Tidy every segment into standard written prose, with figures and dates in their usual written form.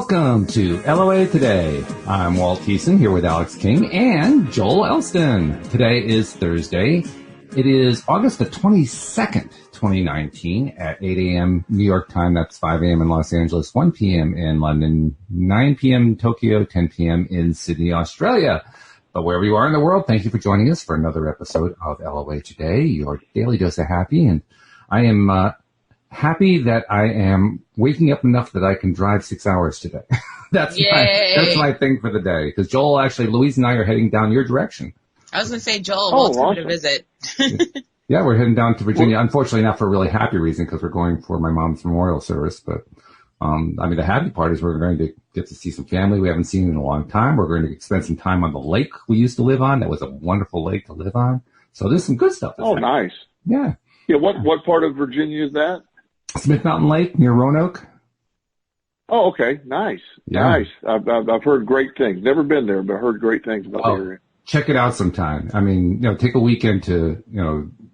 Welcome to LOA Today. I'm Walt Thiessen here with Alex King and Joel Elston. Today is Thursday. It is August the 22nd, 2019 at 8 a.m. New York time. That's 5 a.m. in Los Angeles, 1 p.m. in London, 9 p.m. in Tokyo, 10 p.m. in Sydney, Australia. But wherever you are in the world, thank you for joining us for another episode of LOA Today, your daily dose of happy. And I am happy that I am waking up enough that I can drive 6 hours today. That's my thing for the day. Because Joel, actually, Louise and I are heading down your direction. I was going to say, Joel, welcome to visit. Yeah, we're heading down to Virginia. Unfortunately, not for a really happy reason, because we're going for my mom's memorial service. But, the happy part is we're going to get to see some family we haven't seen in a long time. We're going to spend some time on the lake we used to live on. That was a wonderful lake to live on. So there's some good stuff. Oh, nice. Yeah. Yeah, what part of Virginia is that? Smith Mountain Lake near Roanoke. Oh, okay. Nice. Yeah. Nice. I've heard great things. Never been there, but heard great things about the area. Check it out sometime. I mean, take a weekend to,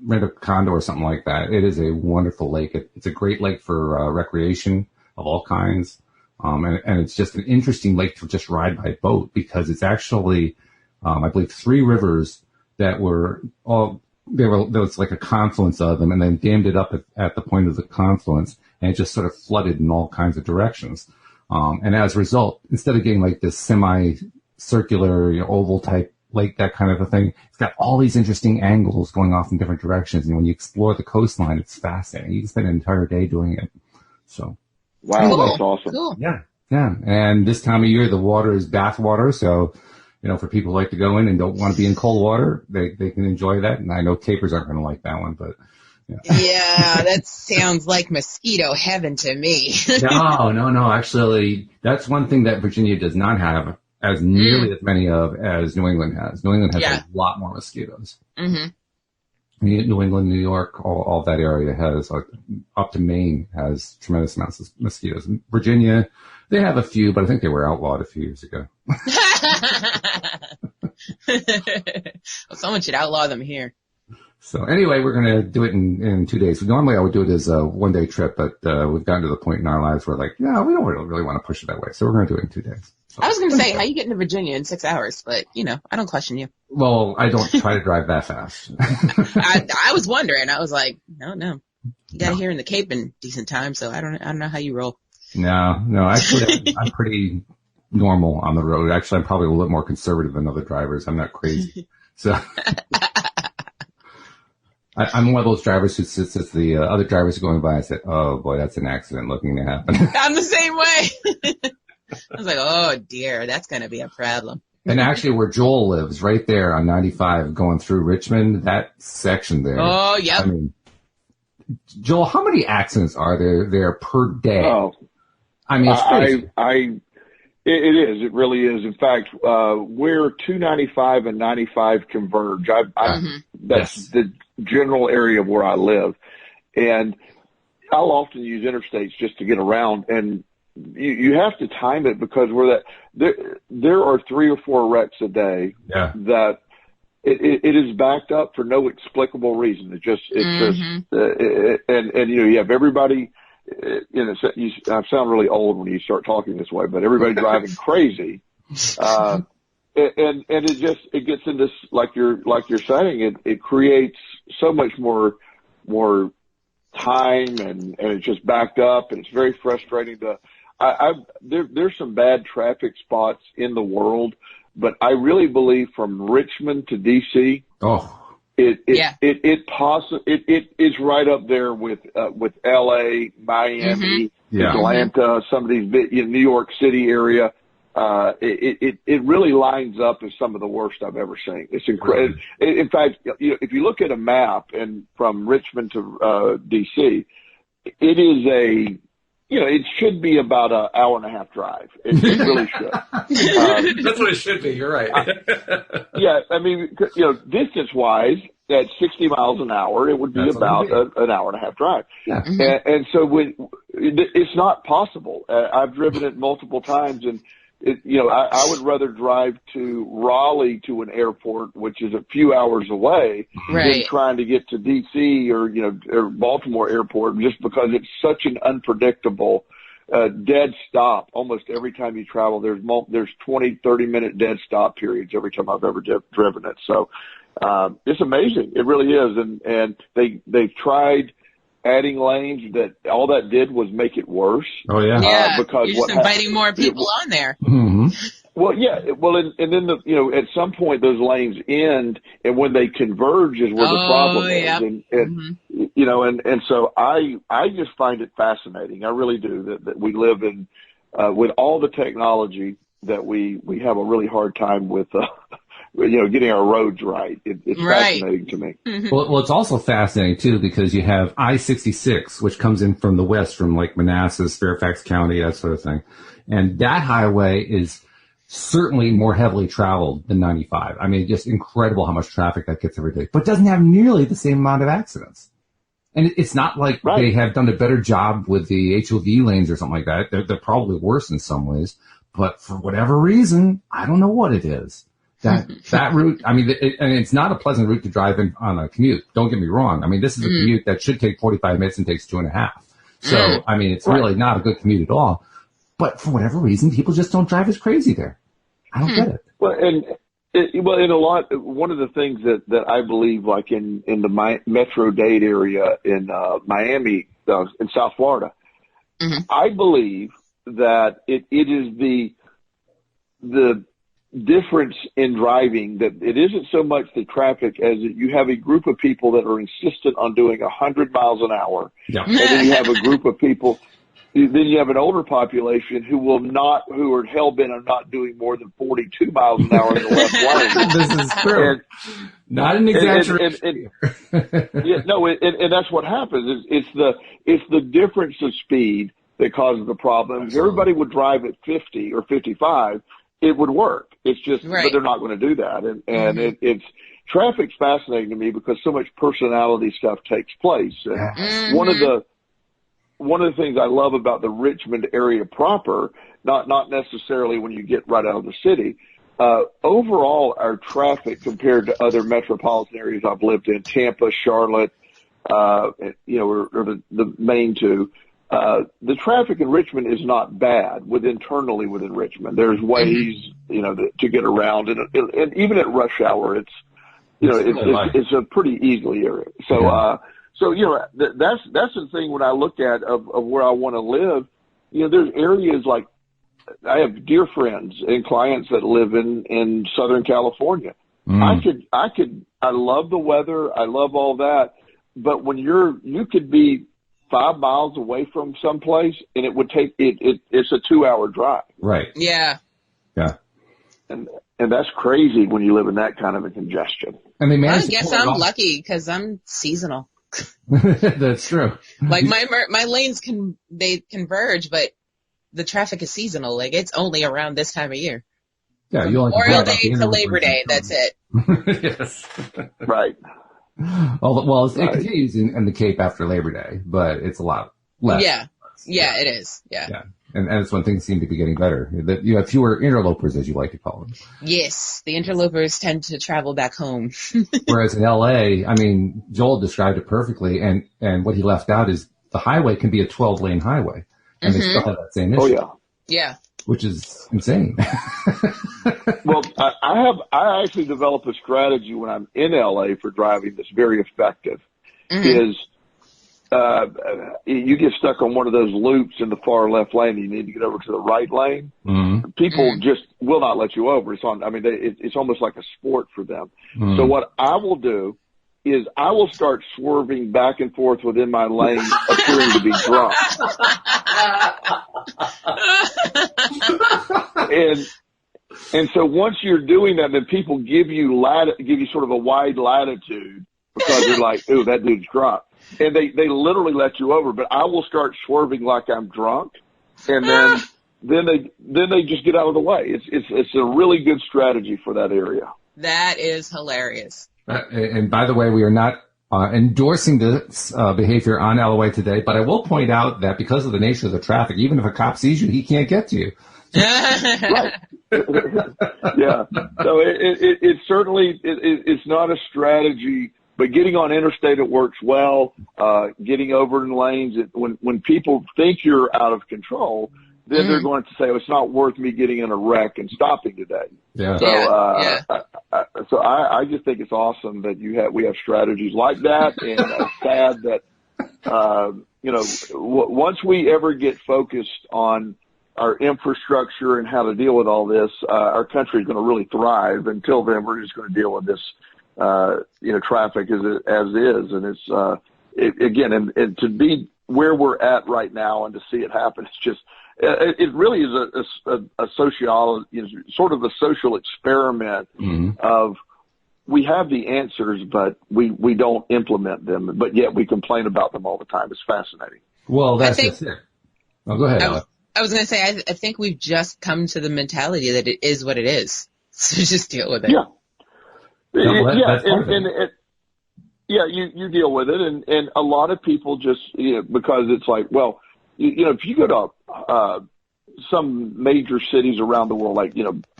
rent a condo or something like that. It is a wonderful lake. It's a great lake for recreation of all kinds. And it's just an interesting lake to just ride by boat because it's actually, I believe, three rivers that were all, there was like a confluence of them and then dammed it up at the point of the confluence and it just sort of flooded in all kinds of directions. And as a result, instead of getting like this semi-circular, oval type lake, that kind of a thing, it's got all these interesting angles going off in different directions. And when you explore the coastline, it's fascinating. You can spend an entire day doing it. So. Wow, cool. That's awesome. Cool. Yeah. And this time of year, the water is bath water. So, for people who like to go in and don't want to be in cold water, they can enjoy that. And I know capers aren't going to like that one, but. Yeah, that sounds like mosquito heaven to me. No. Actually, that's one thing that Virginia does not have as nearly as many of as New England has. New England has a lot more mosquitoes. Mm-hmm. New England, New York, all that area has, up to Maine, has tremendous amounts of mosquitoes. Virginia, they have a few, but I think they were outlawed a few years ago. Well, someone should outlaw them here. So anyway, we're going to do it in 2 days. Normally I would do it as a one-day trip, but we've gotten to the point in our lives where we don't really want to push it that way. So we're going to do it in 2 days. I was going to say, how you get into Virginia in 6 hours? But, I don't question you. Well, I don't try to drive that fast. I was wondering. I was like, no. You got here in the Cape in decent time, so I don't know how you roll. No. Actually, I'm pretty normal on the road. Actually, I'm probably a little bit more conservative than other drivers. I'm not crazy. So I'm one of those drivers who sits as the other drivers are going by and said, oh boy, that's an accident looking to happen. I'm the same way. I was like, oh dear, that's going to be a problem. And actually where Joel lives, right there on 95 going through Richmond, that section there. Oh, yep. I mean, Joel, how many accidents are there per day? Oh, I mean, it's crazy. It is. It really is. In fact, where 295 and 95 converge, that's the general area where I live. And I'll often use interstates just to get around. And you have to time it because there are 3 or 4 wrecks a day that it is backed up for no explicable reason. You have everybody. I sound really old when you start talking this way, but everybody driving crazy, and it gets into, like you're saying, it creates so much more time, and it's just backed up, and it's very frustrating there's some bad traffic spots in the world, but I really believe from Richmond to DC. It is right up there with LA, Miami, Atlanta, some of these New York City area. It really lines up as some of the worst I've ever seen. It's incredible. In fact, if you look at a map and from Richmond to DC, it is it should be about an hour and a half drive. It really should. That's what it should be. You're right. Yeah. I mean, distance wise, at 60 miles an hour, it would be about an hour and a half drive. Yeah. And so it's not possible. I've driven it multiple times, and I would rather drive to Raleigh to an airport, which is a few hours away, than trying to get to DC or Baltimore airport, just because it's such an unpredictable. dead stop almost every time you travel. There's 20, 30-minute dead stop periods every time I've ever driven it. So, it's amazing. It really is. And they've tried adding lanes that all that did was make it worse. Oh yeah. Yeah. Because you're just inviting more people on there. Mm-hmm. Well, yeah. Well, and then at some point those lanes end, and when they converge is where the problem is. And so I just find it fascinating. I really do that we live in, with all the technology that we have a really hard time with, getting our roads right. It's fascinating to me. Mm-hmm. Well, it's also fascinating too, because you have I-66, which comes in from the west, from like Manassas, Fairfax County, that sort of thing. And that highway is certainly more heavily traveled than 95. I mean, just incredible how much traffic that gets every day, but doesn't have nearly the same amount of accidents. And it's not like they have done a better job with the HOV lanes or something like that. They're probably worse in some ways, but for whatever reason, I don't know what it is. That route, I mean, and it's not a pleasant route to drive in on a commute. Don't get me wrong. I mean, this is a commute that should take 45 minutes and takes 2.5. So, I mean, it's really not a good commute at all. But for whatever reason, people just don't drive as crazy there. I don't get it. Well, one of the things that I believe, like in the Metro-Dade area in Miami, in South Florida, I believe that it is the difference in driving, that it isn't so much the traffic as that you have a group of people that are insistent on doing 100 miles an hour. Yeah. And then you have a group of people, then you have an older population who are hell-bent on not doing more than 42 miles an hour in the left lane. This is true. Not an exaggeration. And that's what happens. It's the difference of speed that causes the problem. If everybody would drive at 50 or 55, it would work. It's just, but they're not going to do that. And traffic's fascinating to me because so much personality stuff takes place. And one of the things I love about the Richmond area proper, not necessarily when you get right out of the city, overall our traffic compared to other metropolitan areas I've lived in, Tampa, Charlotte, or the main two, the traffic in Richmond is not bad internally within Richmond. There's ways, to get around, and even at rush hour, it's a pretty easy area. So, that's the thing when I look at of where I want to live. There's areas like I have dear friends and clients that live in Southern California. I love the weather. I love all that. But when you could be 5 miles away from someplace and it would take, it's a 2-hour drive. Right. Yeah. Yeah. And that's crazy when you live in that kind of a congestion. And I guess I'm lucky because I'm seasonal. That's true. Like my lanes they converge, but the traffic is seasonal. Like it's only around this time of year. Yeah, you only Memorial Day to Labor Day. That's it. Yes. Right. Well, it continues in the Cape after Labor Day, but it's a lot less. Yeah, it is. Yeah. And it's when things seem to be getting better. That you have fewer interlopers, as you like to call them. Yes, the interlopers tend to travel back home. Whereas in LA, I mean, Joel described it perfectly, and what he left out is the highway can be a 12-lane highway, and they still have that same issue. Oh yeah. Yeah. Which is insane. Well, I actually develop a strategy when I'm in LA for driving that's very effective. Is you get stuck on one of those loops in the far left lane, and you need to get over to the right lane. People just will not let you over. It's almost like a sport for them. So what I will do is I will start swerving back and forth within my lane, appearing to be drunk. And so once you're doing that, then people give you sort of a wide latitude because they're like, ooh, that dude's drunk. And they literally let you over, but I will start swerving like I'm drunk, and then they just get out of the way. It's a really good strategy for that area. That is hilarious. And by the way, we are not endorsing this behavior on LOA today, but I will point out that because of the nature of the traffic, even if a cop sees you, he can't get to you. Right. Yeah. So it certainly it's not a strategy. but getting on interstate, it works well. Getting over in lanes, when people think you're out of control, then they're going to say, oh, it's not worth me getting in a wreck and stopping today. Yeah. So, I just think it's awesome that we have strategies like that, and it's sad that, once we ever get focused on our infrastructure and how to deal with all this, our country is going to really thrive. Until then, we're just going to deal with this, traffic as is. And it's, again, and to be where we're at right now and to see it happen, it's just, it really is a sort of a social experiment of, we have the answers, but we don't implement them, but yet we complain about them all the time. It's fascinating. Well, that's just it. Oh, go ahead, Alex. I was going to say, I think we've just come to the mentality that it is what it is. So just deal with it. Yeah. You deal with it. And a lot of people just, because it's like, well, if you go to, some major cities around the world, like,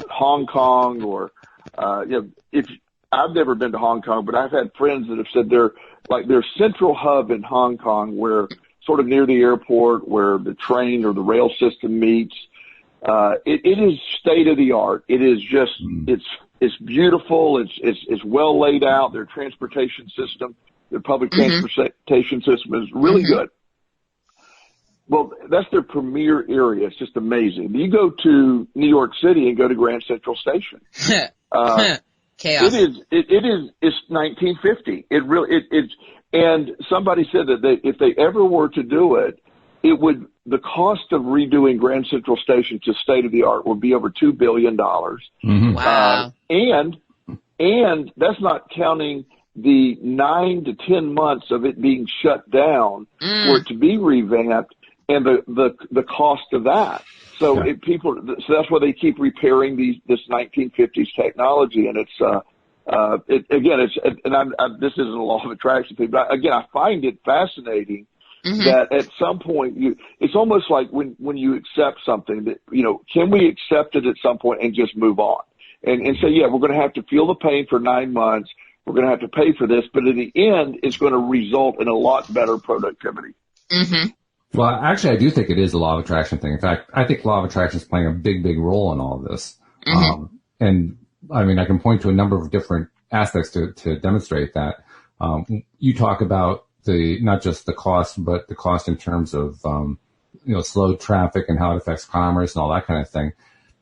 Hong Kong or, if I've never been to Hong Kong, but I've had friends that have said their central hub in Hong Kong, where sort of near the airport, where the train or the rail system meets. It is state of the art. It is just, it's beautiful. It's well laid out. Their transportation system, their public transportation system is really good. Well, that's their premier area. It's just amazing. You go to New York City and go to Grand Central Station. Chaos. It's 1950. It's, and somebody said that if they ever were to do it, the cost of redoing Grand Central Station to state of the art would be over $2 billion. Wow. And that's not counting the 9 to 10 months of it being shut down for it to be revamped, and the cost of that. So so that's why they keep repairing this 1950s technology, and it's this isn't a law of attraction thing, but again, I find it fascinating that at some point it's almost like when you accept something that, can we accept it at some point and just move on and say, yeah, we're going to have to feel the pain for 9 months. We're going to have to pay for this, but in the end, it's going to result in a lot better productivity. Well, actually, I do think it is a law of attraction thing. In fact, I think law of attraction is playing a big, big role in all of this. And I mean, I can point to a number of different aspects to demonstrate that. You talk about not just the cost, but the cost in terms of, slow traffic and how it affects commerce and all that kind of thing.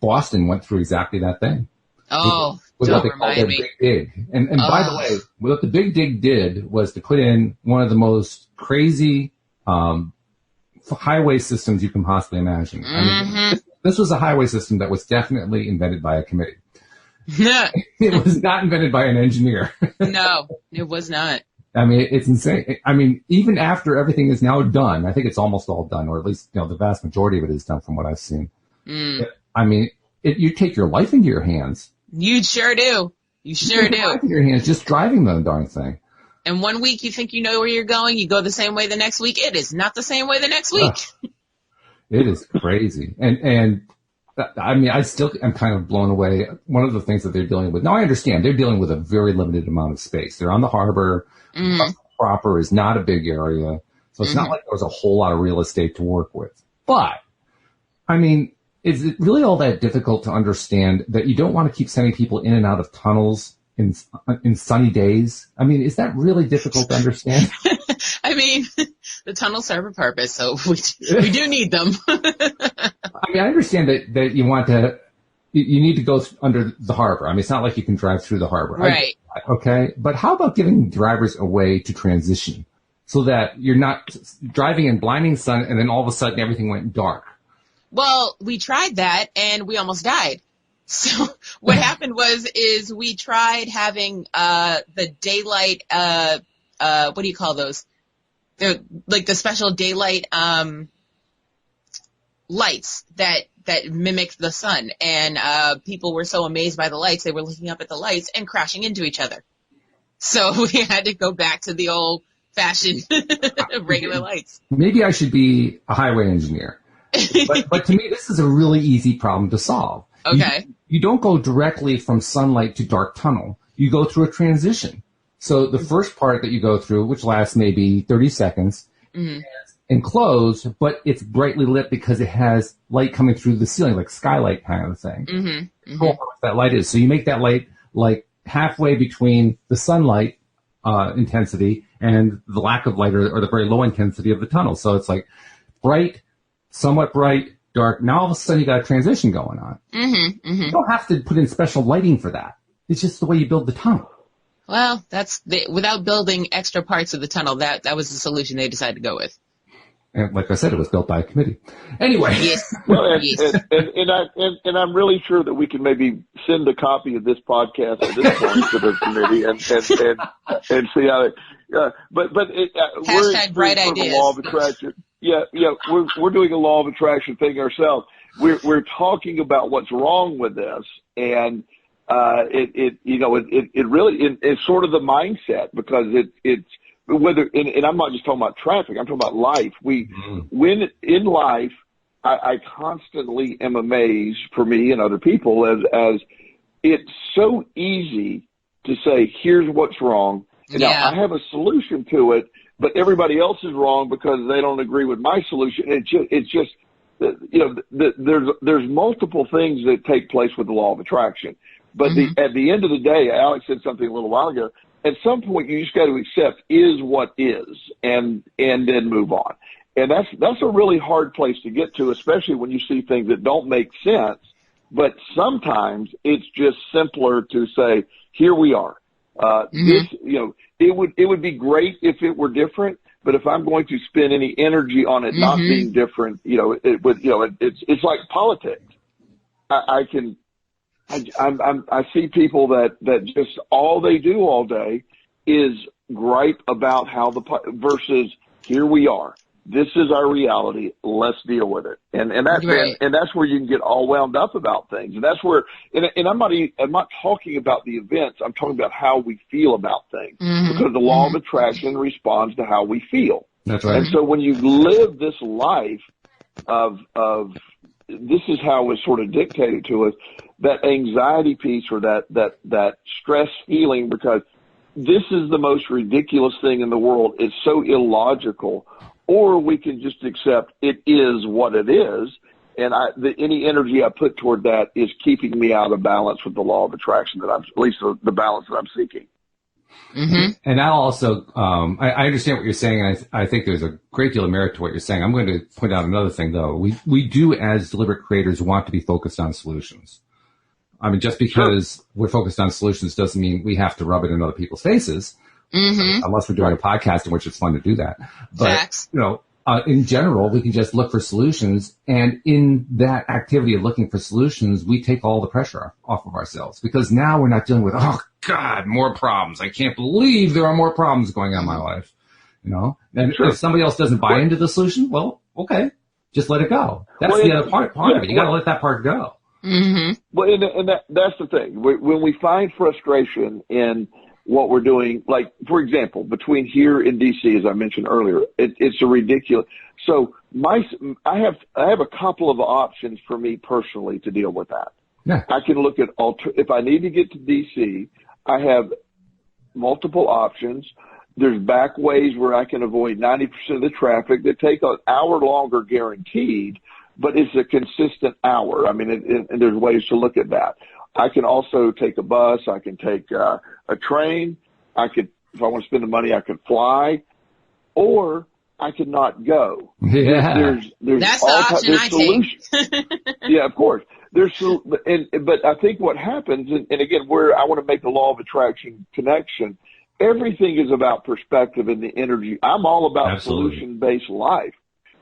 Boston went through exactly that thing. Oh, with what they call their big dig. And by the way, what the big dig did was to put in one of the most crazy, highway systems you can possibly imagine. I mean, this was a highway system that was definitely invented by a committee. It was not invented by an engineer. No, it was not. I mean, it's insane. I mean, even after everything is now done, I think it's almost all done, or at least, the vast majority of it is done from what I've seen. I mean, you take your life into your hands. You sure do. You sure do. Life in your hands, just driving the darn thing. And one week you think you know where you're going, you go the same way the next week. It is not the same way the next week. It is crazy. And I mean, I still am kind of blown away. One of the things that they're dealing with, now I understand they're dealing with a very limited amount of space. They're on the harbor. Proper is not a big area. So it's not like there's a whole lot of real estate to work with. But, I mean, is it really all that difficult to understand that you don't want to keep sending people in and out of tunnels in sunny days? I mean, is that really difficult to understand? I mean, the tunnels serve a purpose, so we do need them. I mean, I understand that you need to go under the harbor. I mean, it's not like you can drive through the harbor. Right. Okay. But how about giving drivers a way to transition so that you're not driving in blinding sun and then all of a sudden everything went dark? Well, we tried that and we almost died. So what happened is we tried having, the daylight, what do you call those? Like the special daylight, lights that mimic the sun. And, people were so amazed by the lights, they were looking up at the lights and crashing into each other. So we had to go back to the old fashioned regular lights. Maybe I should be a highway engineer. But to me, this is a really easy problem to solve. Okay. You don't go directly from sunlight to dark tunnel. You go through a transition. So the first part that you go through, which lasts maybe 30 seconds, is enclosed, but it's brightly lit because it has light coming through the ceiling, like skylight kind of thing. What that light is. So you make that light like halfway between the sunlight intensity and the lack of light or the very low intensity of the tunnel. So it's like bright, somewhat bright, dark. Now all of a sudden you got a transition going on. You don't have to put in special lighting for that. It's just the way you build the tunnel. Well, without building extra parts of the tunnel, that was the solution they decided to go with. And like I said, it was built by a committee. Anyway. Yes. Well, and I'm really sure that we can maybe send a copy of this podcast at this point to the committee and see how it. But Hashtag bright ideas. Law of attraction. Yeah. We're doing a law of attraction thing ourselves. We're talking about what's wrong with this, and it really it's sort of the mindset, because it's. Whether, and I'm not just talking about traffic, I'm talking about life. When in life, I constantly am amazed, for me and other people, as it's so easy to say, here's what's wrong. And now I have a solution to it, but everybody else is wrong because they don't agree with my solution. It's just, there's multiple things that take place with the law of attraction. But at the end of the day, Alex said something a little while ago, at some point you just got to accept is what is and then move on. And that's a really hard place to get to, especially when you see things that don't make sense. But sometimes it's just simpler to say, here we are. This, it would be great if it were different, but if I'm going to spend any energy on it not being different, it's like politics. I see people that just all they do all day is gripe about how versus here we are. This is our reality. Let's deal with it. And that's right. And that's where you can get all wound up about things. And that's where, and I'm not talking about the events. I'm talking about how we feel about things, because the law of attraction responds to how we feel. That's right. And so when you live this life of this is how it's sort of dictated to us, that anxiety piece or that stress feeling, because this is the most ridiculous thing in the world. It's so illogical. Or we can just accept it is what it is, and any energy I put toward that is keeping me out of balance with the law of attraction at least the balance that I'm seeking. And I'll also, I understand what you're saying, and I think there's a great deal of merit to what you're saying. I'm going to point out another thing, though. We do, as deliberate creators, want to be focused on solutions. I mean, just because we're focused on solutions doesn't mean we have to rub it in other people's faces. Unless we're doing a podcast in which it's fun to do that. But, in general, we can just look for solutions. And in that activity of looking for solutions, we take all the pressure off of ourselves, because now we're not dealing with, oh God, more problems. I can't believe there are more problems going on in my life. And if somebody else doesn't buy into the solution, well, okay, just let it go. That's the other part of it. You got to let that part go. Well, and that's the thing. When we find frustration in what we're doing, like, for example, between here in D.C., as I mentioned earlier, it's a ridiculous. So I have a couple of options for me personally to deal with that. Yeah. I can look at if I need to get to D.C., I have multiple options. There's back ways where I can avoid 90% of the traffic that take an hour longer guaranteed, but it's a consistent hour. I mean, and there's ways to look at that. I can also take a bus. I can take a train. If I want to spend the money, I could fly, or I could not go. Yeah. There's that's the option I take. Yeah, of course. But I think what happens, and again, where I want to make the law of attraction connection, everything is about perspective and the energy. I'm all about solution-based life.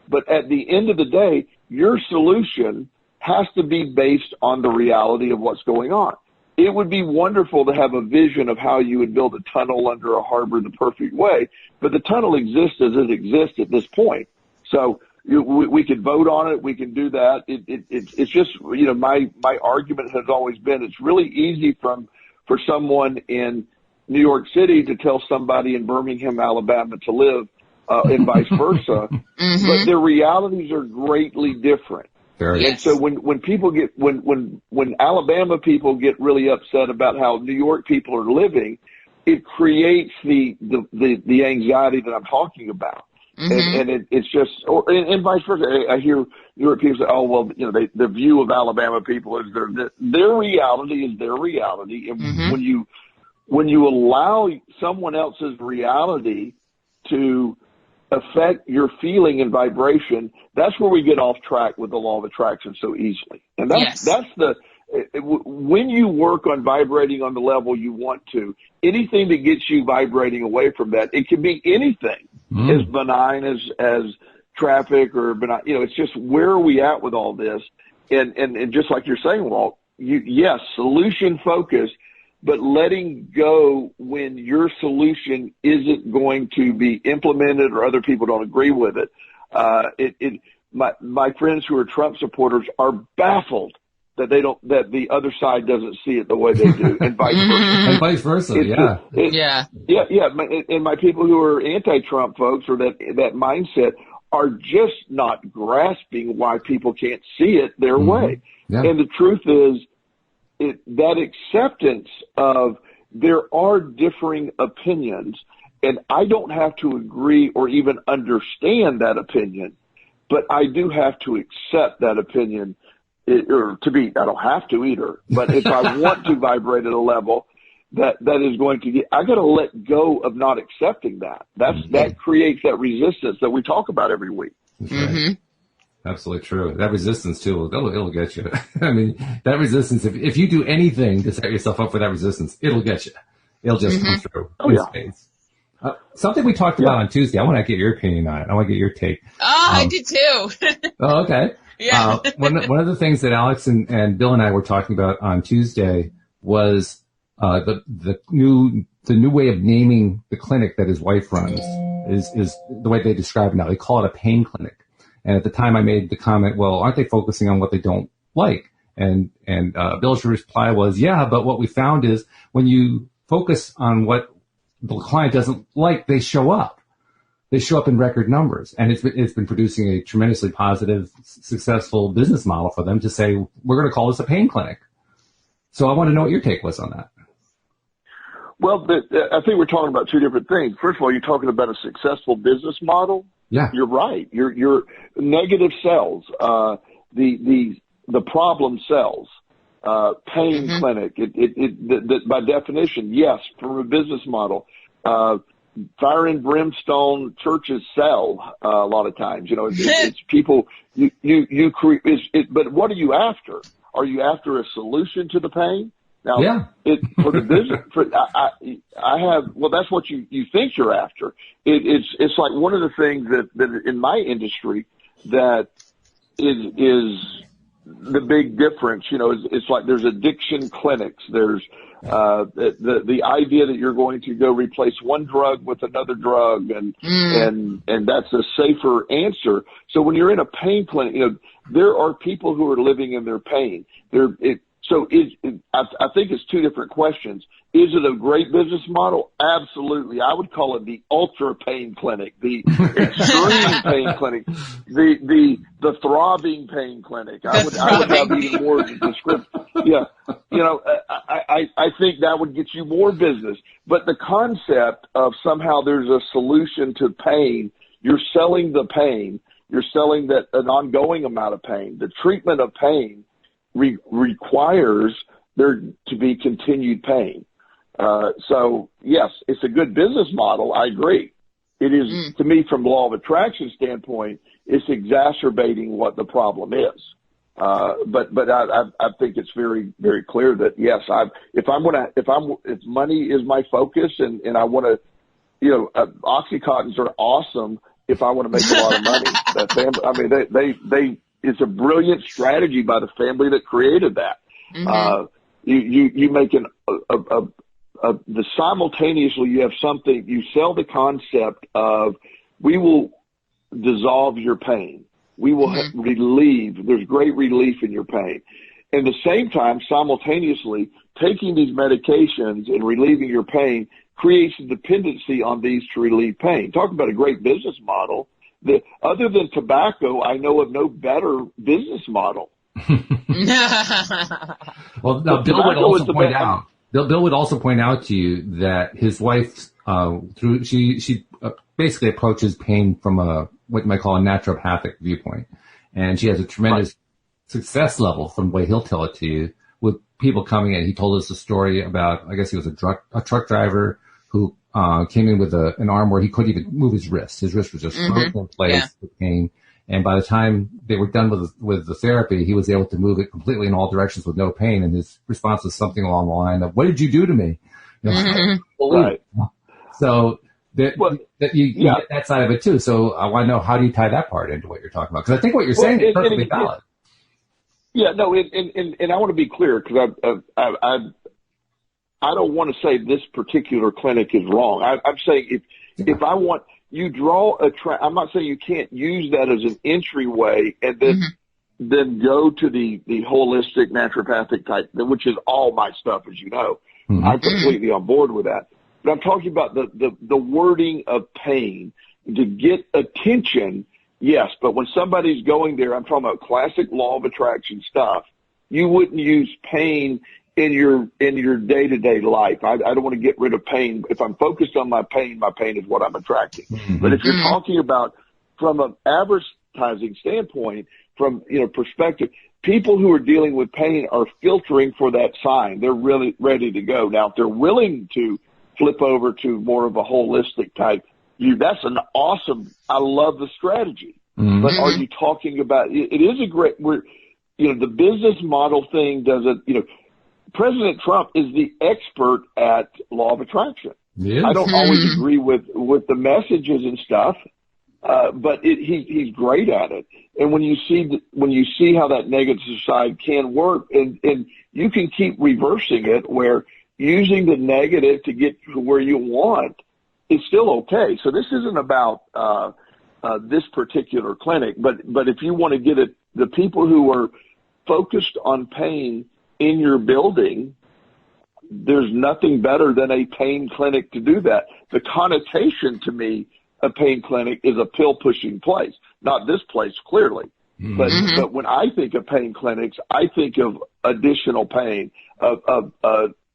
But at the end of the day, your solution has to be based on the reality of what's going on. It would be wonderful to have a vision of how you would build a tunnel under a harbor the perfect way, but the tunnel exists as it exists at this point. So we could vote on it. We can do that. It's just, my argument has always been it's really easy for someone in New York City to tell somebody in Birmingham, Alabama to live, and vice versa. But their realities are greatly different. And so when people when Alabama people get really upset about how New York people are living, it creates the anxiety that I'm talking about. Mm-hmm. And it's just, and vice versa. I hear people say, oh, well, you know, the view of Alabama people is their reality is their reality. And mm-hmm. when you allow someone else's reality to affect your feeling and vibration, that's where we get off track with the law of attraction so easily. And when you work on vibrating on the level you want to, anything that gets you vibrating away from that, it can be anything as benign as traffic or benign, you know, it's just where are we at with all this? And just like you're saying, Walt, yes, solution focused, but letting go when your solution isn't going to be implemented or other people don't agree with it. My friends who are Trump supporters are baffled that that the other side doesn't see it the way they do, and vice versa. And vice versa, yeah. And my people who are anti-Trump folks or that mindset are just not grasping why people can't see it their way. Yeah. And the truth is, that acceptance of there are differing opinions, and I don't have to agree or even understand that opinion, but I do have to accept that opinion. I don't have to either, but if I want to vibrate at a level that is going to I got to let go of not accepting that. That creates that resistance that we talk about every week. That's right. Mm-hmm. Absolutely true. That resistance too, it'll get you. I mean, that resistance, if you do anything to set yourself up for that resistance, it'll get you. It'll just come through. Oh, yeah. Something we talked about on Tuesday. I want to get your opinion on it. I want to get your take. Oh, I did too. Oh, okay. Yeah. One of the things that Alex and Bill and I were talking about on Tuesday was the new way of naming the clinic that his wife runs is the way they describe it now. They call it a pain clinic. And at the time I made the comment, well, aren't they focusing on what they don't like? And Bill's reply was, yeah, but what we found is when you focus on what the client doesn't like, they show up. They show up in record numbers, and it's been producing a tremendously positive, successful business model for them to say, we're going to call this a pain clinic. So I want to know what your take was on that. Well, I think we're talking about two different things. First of all, you're talking about a successful business model. Yeah, you're right. Your negative sells, the problem sells. Pain clinic. By definition, yes, from a business model. Fire and brimstone churches sell a lot of times. You know, it's people. You create. But what are you after? Are you after a solution to the pain? Now, for the business, I have. Well, that's what you think you're after. It's like one of the things that in my industry that is the big difference. You know, it's like there's addiction clinics. There's the idea that you're going to go replace one drug with another drug, and that's a safer answer. So when you're in a pain clinic, you know, there are people who are living in their pain. I think it's two different questions. Is it a great business model? Absolutely. I would call it the ultra pain clinic, the extreme pain clinic, the throbbing pain clinic. I would have even more descriptive. Yeah. You know, I think that would get you more business. But the concept of somehow there's a solution to pain, you're selling the pain, you're selling that an ongoing amount of pain. The treatment of pain requires there to be continued pain. So yes, it's a good business model. I agree. It is, to me, from law of attraction standpoint, it's exacerbating what the problem is. But I think it's very, very clear that yes, if money is my focus and I want to, you know, Oxycontins are awesome if I want to make a lot of money. That family, I mean, it's a brilliant strategy by the family that created that. You make simultaneously you have something, you sell the concept of we will dissolve your pain. We will relieve, there's great relief in your pain. And at the same time, simultaneously, taking these medications and relieving your pain creates a dependency on these to relieve pain. Talk about a great business model. Other than tobacco, I know of no better business model. Well, now Bill would also point out Bill would also point out to you that his wife, she basically approaches pain from what you might call a naturopathic viewpoint. And she has a tremendous success level from the way he'll tell it to you with people coming in. He told us a story about, I guess he was a truck driver who came in with an arm where he couldn't even move his wrist. His wrist was just frozen in place with pain. And by the time they were done with the therapy, he was able to move it completely in all directions with no pain. And his response was something along the line of, "What did you do to me?" You know, Right. So you get that side of it too. So I want to know, how do you tie that part into what you're talking about? Because I think what you're saying is perfectly valid. Yeah, no, and I want to be clear, because I don't want to say this particular clinic is wrong. I'm saying if I want, you draw I'm not saying you can't use that as an entryway and then go to the holistic naturopathic type, which is all my stuff, as you know. I'm completely on board with that. But I'm talking about the wording of pain to get attention. Yes, but when somebody's going there, I'm talking about classic law of attraction stuff. You wouldn't use pain in your day-to-day life. I don't want to get rid of pain. If I'm focused on my pain is what I'm attracting. But if you're talking about from an advertising standpoint, from perspective, people who are dealing with pain are filtering for that sign. They're really ready to go. Now, if they're willing to flip over to more of a holistic type, that's an awesome, I love the strategy. But are you talking about, it is a great, the business model thing doesn't, President Trump is the expert at law of attraction. Yes. I don't always agree with the messages and stuff, but he's great at it. And when you see how that negative side can work, and you can keep reversing it, where using the negative to get to where you want is still okay. So this isn't about this particular clinic, but if you want to get it, the people who are focused on pain in your building, there's nothing better than a pain clinic to do that. The connotation to me, a pain clinic is a pill-pushing place. Not this place, clearly. But when I think of pain clinics, I think of additional pain, of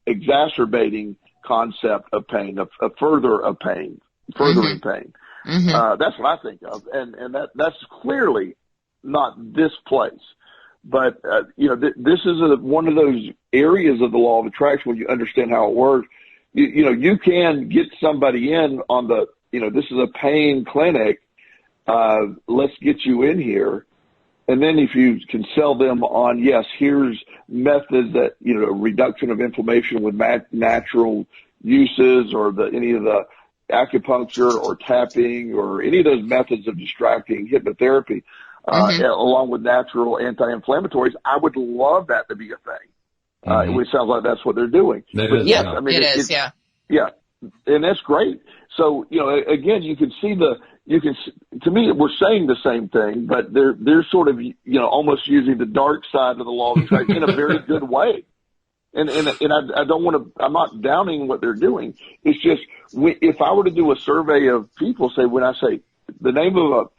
exacerbating concept of pain, of furthering pain. That's what I think of. And that's clearly not this place. But, this is one of those areas of the law of attraction when you understand how it works. You can get somebody in on this is a pain clinic. Let's get you in here. And then if you can sell them on, yes, here's methods that, reduction of inflammation with natural uses, or any of the acupuncture or tapping or any of those methods of distracting hypnotherapy, along with natural anti-inflammatories, I would love that to be a thing. It sounds like that's what they're doing. Yes, I mean, it is. Yeah. And that's great. So, again, you can see to me, we're saying the same thing, but they're sort of, almost using the dark side of the law of attraction in a very good way. And I don't want to, I'm not downing what they're doing. It's just, if I were to do a survey of people, when I say the name of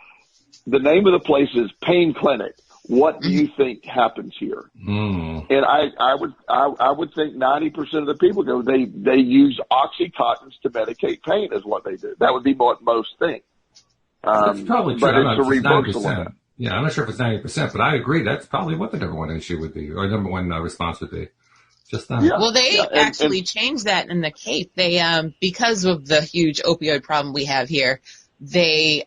the place is Pain Clinic, what do you think happens here? And I would think 90% of the people go, they use Oxycontins to medicate pain is what they do. That would be what most think. That's probably true. But it's a reversal of that. Yeah, I'm not sure if it's 90%, but I agree. That's probably what the number one issue would be, or number one response would be. Just that. Yeah. Well, they actually changed that in the Cape. They, because of the huge opioid problem we have here, they,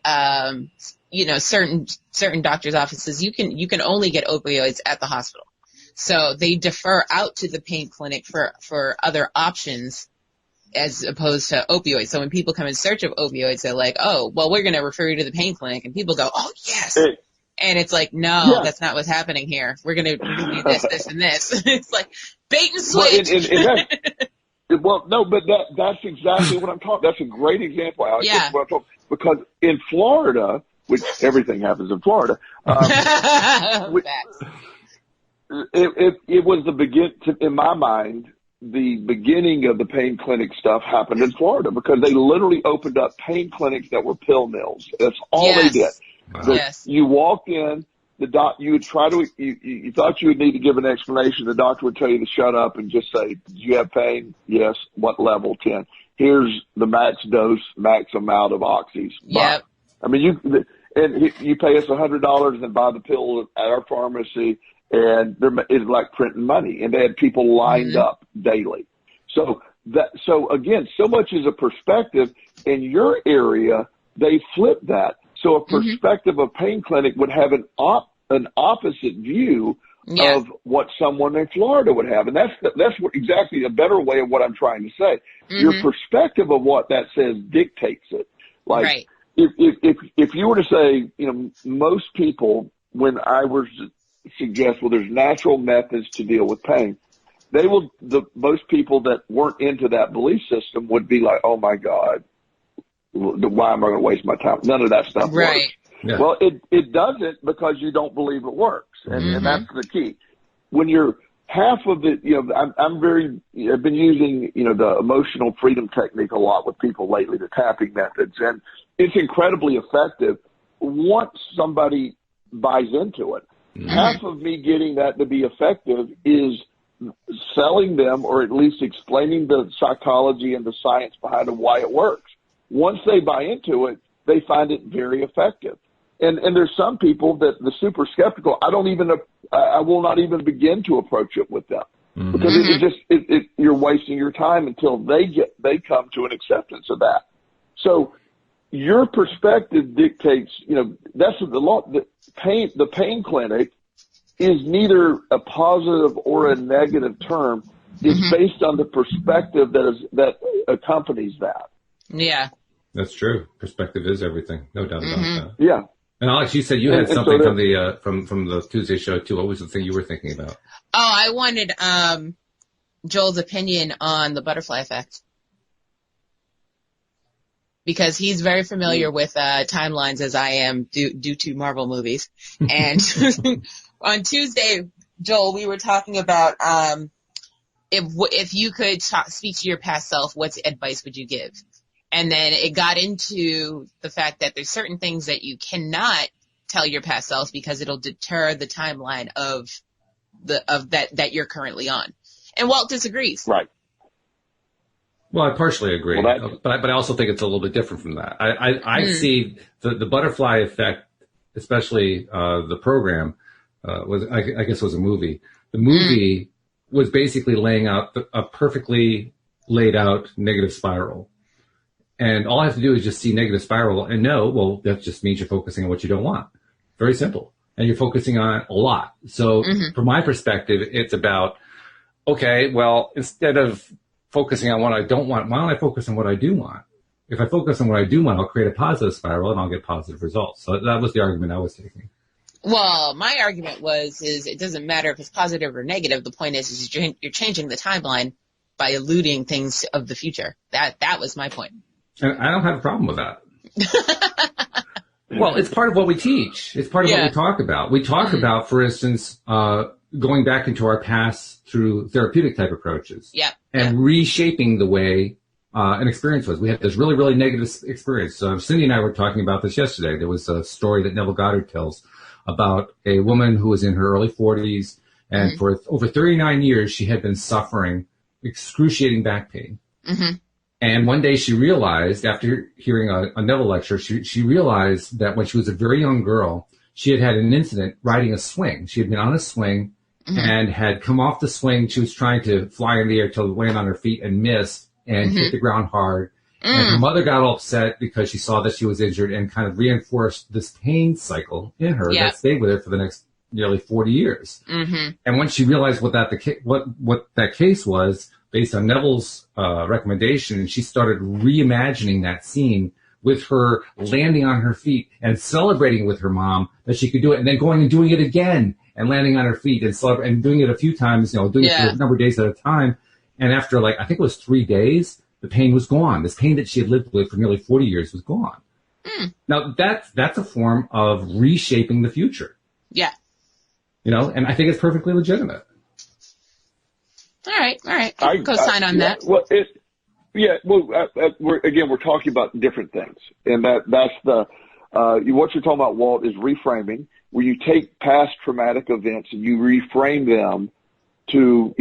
certain doctors' offices, you can only get opioids at the hospital. So they defer out to the pain clinic for other options as opposed to opioids. So when people come in search of opioids, they're like, oh, well, we're going to refer you to the pain clinic. And people go, oh, yes. And it's like, no, that's not what's happening here. We're going to do this, this, and this. It's like bait and switch. Well, no, but that's exactly what I'm talking. That's a great example, Alex. Yeah. What I'm talking, because in Florida, which everything happens in Florida, it was in my mind, the beginning of the pain clinic stuff happened in Florida, because they literally opened up pain clinics that were pill mills. That's all they did. Wow. You walked in, you would try to, you thought you would need to give an explanation. The doctor would tell you to shut up and just say, do you have pain? Yes. What level? 10. Here's the max dose, max amount of oxys. Yep. I mean, you pay us $100 and buy the pill at our pharmacy, and it's like printing money. And they had people lined up daily. So again, so much is a perspective. In your area, they flip that. So a perspective of pain clinic would have an opposite view of what someone in Florida would have. And that's what exactly a better way of what I'm trying to say. Your perspective of what that says dictates it. Like, if you were to say, most people, when I was suggest, well, there's natural methods to deal with pain, most people that weren't into that belief system would be like, oh my God, why am I going to waste my time? None of that stuff works. Yeah. Well, it doesn't, because you don't believe it works. And that's the key. When you're half of it, I've been using, the emotional freedom technique a lot with people lately, the tapping methods, and it's incredibly effective once somebody buys into it. Half of me getting that to be effective is selling them, or at least explaining the psychology and the science behind it, why it works. Once they buy into it, they find it very effective. And there's some people that the super skeptical, I will not even begin to approach it with them, because you're wasting your time until they come to an acceptance of that. So your perspective dictates, that's the law. The pain clinic is neither a positive or a negative term. It's based on the perspective that accompanies that. Yeah. That's true. Perspective is everything. No doubt about that. Yeah. And Alex, you said you had something from the Tuesday show too. What was the thing you were thinking about? Oh, I wanted Joel's opinion on the butterfly effect, because he's very familiar with timelines, as I am, due to Marvel movies. And on Tuesday, Joel, we were talking about if you could speak to your past self, what advice would you give? And then it got into the fact that there's certain things that you cannot tell your past self because it'll deter the timeline of that you're currently on. And Walt disagrees. Right. Well, I partially agree, but I also think it's a little bit different from that. I see the butterfly effect, especially the program I guess was a movie. The movie was basically laying out a perfectly laid out negative spiral. And all I have to do is just see negative spiral and know, well, that just means you're focusing on what you don't want. Very simple. And you're focusing on it a lot. So from my perspective, it's about, okay, well, instead of focusing on what I don't want, why don't I focus on what I do want? If I focus on what I do want, I'll create a positive spiral and I'll get positive results. So that was the argument I was taking. Well, my argument is it doesn't matter if it's positive or negative. The point is you're changing the timeline by eluding things of the future. That was my point. And I don't have a problem with that. Well, it's part of what we teach. It's part of what we talk about. We talk about, for instance, going back into our past through therapeutic type approaches. And reshaping the way an experience was. We had this really, really negative experience. Cindy and I were talking about this yesterday. There was a story that Neville Goddard tells about a woman who was in her early 40s, and for over 39 years, she had been suffering excruciating back pain. And one day she realized, after hearing a Neville lecture, she realized that when she was a very young girl, she had an incident riding a swing. She had been on a swing and had come off the swing. She was trying to fly in the air to land on her feet and missed and hit the ground hard. And her mother got all upset because she saw that she was injured and kind of reinforced this pain cycle in her that stayed with her for the next nearly 40 years. And when she realized what that case was, based on Neville's recommendation, she started reimagining that scene with her landing on her feet and celebrating with her mom that she could do it, and then going and doing it again and landing on her feet and doing it a few times, doing it for a number of days at a time. And after I think it was 3 days, the pain was gone. This pain that she had lived with for nearly 40 years was gone. Now that's a form of reshaping the future. And I think it's perfectly legitimate. All right. I co-sign on that. Well, we're talking about different things, and that's What you're talking about, Walt, is reframing, where you take past traumatic events and you reframe them to,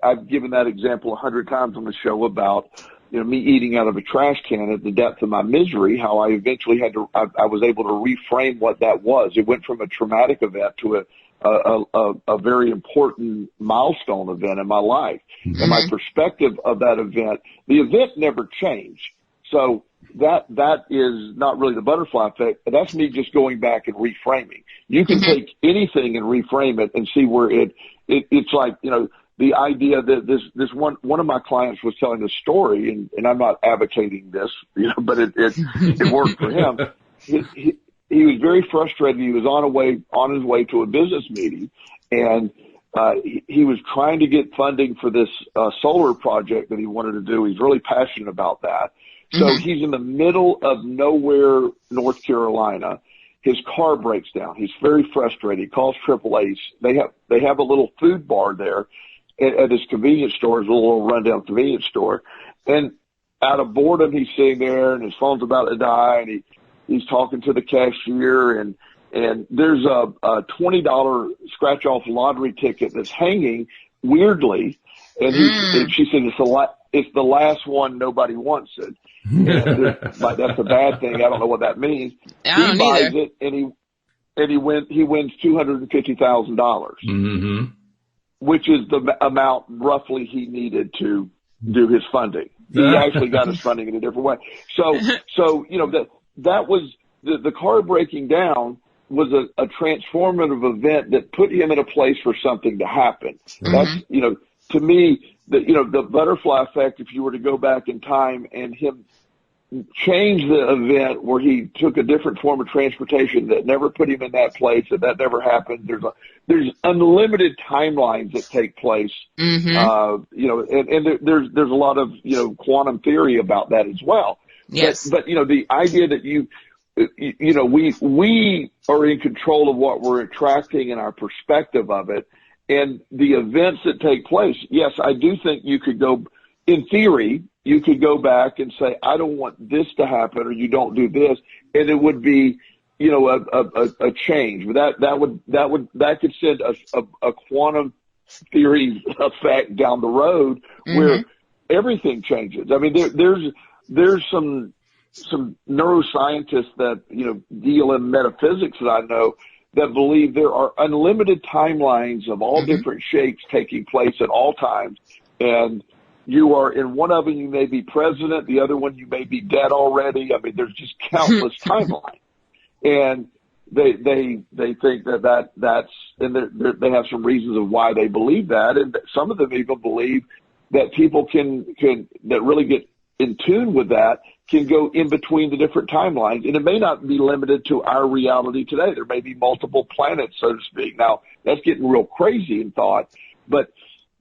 I've given that example 100 times on the show about, me eating out of a trash can at the depth of my misery, how I eventually I was able to reframe what that was. It went from a traumatic event to a very important milestone event in my life. Mm-hmm. And my perspective of that event, the event never changed. So that is not really the butterfly effect. That's me just going back and reframing. You can take anything and reframe it and see where it's like, the idea that this one of my clients was telling a story, and I'm not advocating this, but it worked for him. He was very frustrated. He was on his way to a business meeting, and he was trying to get funding for this solar project that he wanted to do. He's really passionate about that. So he's in the middle of nowhere, North Carolina. His car breaks down. He's very frustrated. He calls AAA. They have a little food bar there at his convenience store. It's a little rundown convenience store. And out of boredom, he's sitting there, and his phone's about to die, and he's talking to the cashier, and there's a $20 scratch-off lottery ticket that's hanging weirdly, and she said, it's the last one, nobody wants it. Like, that's a bad thing. I don't know what that means. I don't he buys either. it, and he wins $250,000, which is the amount roughly he needed to do his funding. He actually got his funding in a different way. So that was the car breaking down was a transformative event that put him in a place for something to happen. That's, to me, the butterfly effect, if you were to go back in time and him change the event where he took a different form of transportation that never put him in that place, that never happened. There's unlimited timelines that take place. And there's a lot of, quantum theory about that as well. Yes. But the idea that we are in control of what we're attracting and our perspective of it. And the events that take place, yes, I do think you could go, in theory, you could go back and say, I don't want this to happen, or you don't do this, and it would be, a change. But that could send a quantum theory effect down the road where everything changes. I mean, there's some neuroscientists that, deal in metaphysics that I know that believe there are unlimited timelines of all different shapes taking place at all times. And you are in one of them, you may be president, the other one, you may be dead already. I mean, there's just countless timelines. And they think that's, and they have some reasons of why they believe that. And some of them even believe that people that really get in tune with that can go in between the different timelines. And it may not be limited to our reality today. There may be multiple planets, so to speak. Now, that's getting real crazy in thought. But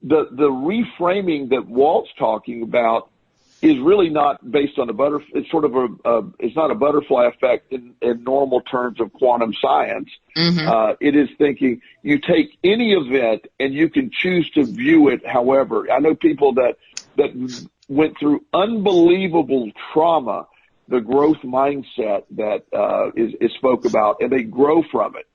the reframing that Walt's talking about is really not based on it's sort of it's not a butterfly effect in normal terms of quantum science. It is thinking you take any event and you can choose to view it however. I know people that went through unbelievable trauma, the growth mindset that is spoke about, and they grow from it.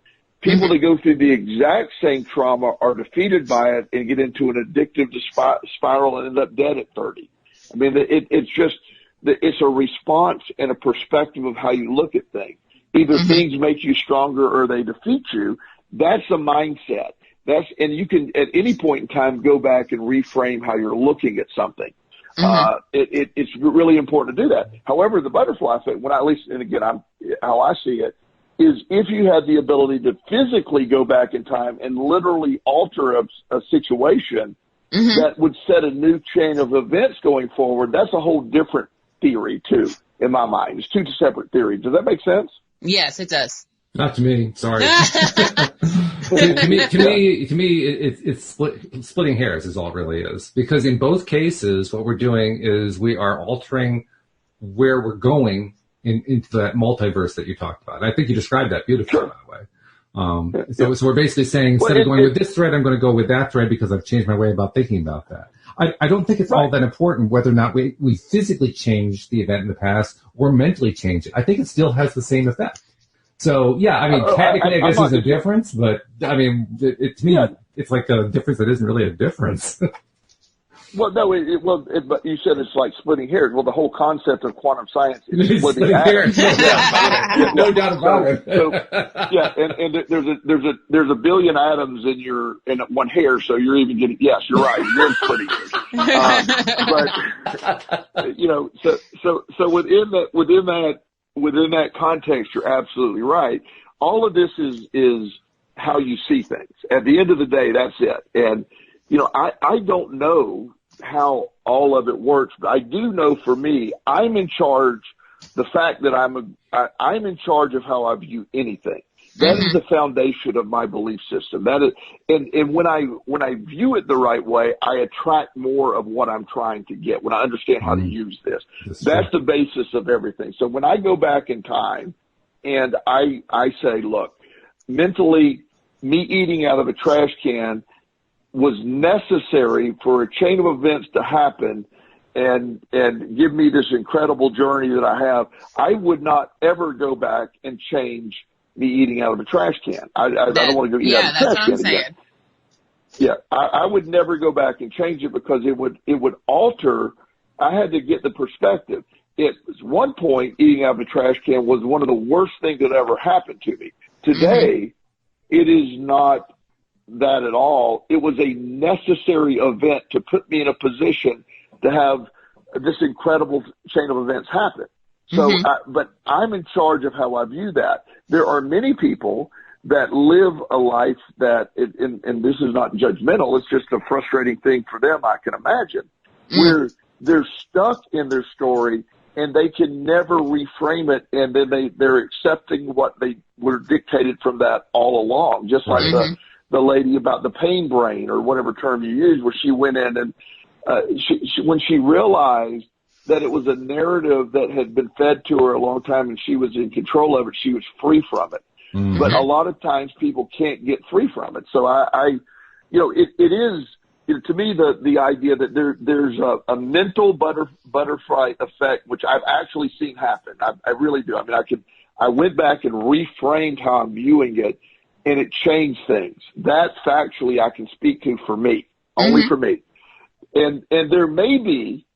People that go through the exact same trauma are defeated by it and get into an addictive spiral and end up dead at 30. I mean, it's a response and a perspective of how you look at things. Either things make you stronger or they defeat you. That's a mindset. And you can at any point in time go back and reframe how you're looking at something. It's really important to do that. However, the butterfly effect, how I see it, is if you had the ability to physically go back in time and literally alter a situation that would set a new chain of events going forward, that's a whole different theory too, in my mind. It's two separate theories. Does that make sense? Yes, it does. Not to me. Sorry. to me, it's splitting hairs is all it really is. Because in both cases, what we're doing is we are altering where we're going into that multiverse that you talked about. And I think you described that beautifully, by the way. So we're basically saying, instead of going with this thread, I'm going to go with that thread because I've changed my way about thinking about that. I don't think it's all that important whether or not we physically change the event in the past or mentally change it. I think it still has the same effect. So, yeah, I mean, technically, I guess there's a difference, but, I mean, to me, it's like a difference that isn't really a difference. Well, no, but you said it's like splitting hairs. Well, the whole concept of quantum science is splitting hairs. No doubt about it. So, and there's a billion atoms in one hair, so you're even getting, yes, you're right, you're splitting hairs. So within that context, you're absolutely right. All of this is how you see things. At the end of the day, that's it. And, I don't know how all of it works, but I do know for me, I'm in charge. The fact that I'm in charge of how I view anything. That is the foundation of my belief system. That is, and when I view it the right way, I attract more of what I'm trying to get. When I understand how to use this, that's the basis of everything. So when I go back in time and I say, look, mentally, me eating out of a trash can was necessary for a chain of events to happen and give me this incredible journey that I have, I would not ever go back and change me eating out of a trash can. I don't want to go eat out of a trash can again. Yeah, I would never go back and change it because it would alter. I had to get the perspective. At one point, eating out of a trash can was one of the worst things that ever happened to me. Today, it is not that at all. It was a necessary event to put me in a position to have this incredible chain of events happen. So, but I'm in charge of how I view that. There are many people that live a life that, and this is not judgmental, it's just a frustrating thing for them, I can imagine, where they're stuck in their story and they can never reframe it, and then they're accepting what they were dictated from that all along, just like the lady about the pain brain or whatever term you use, where she went in and when she realized that it was a narrative that had been fed to her a long time and she was in control of it, she was free from it. But a lot of times people can't get free from it. So it is, to me, the idea that there's a mental butterfly effect, which I've actually seen happen. I really do. I mean, I went back and reframed how I'm viewing it, and it changed things. That factually I can speak to for me, only for me. And there may be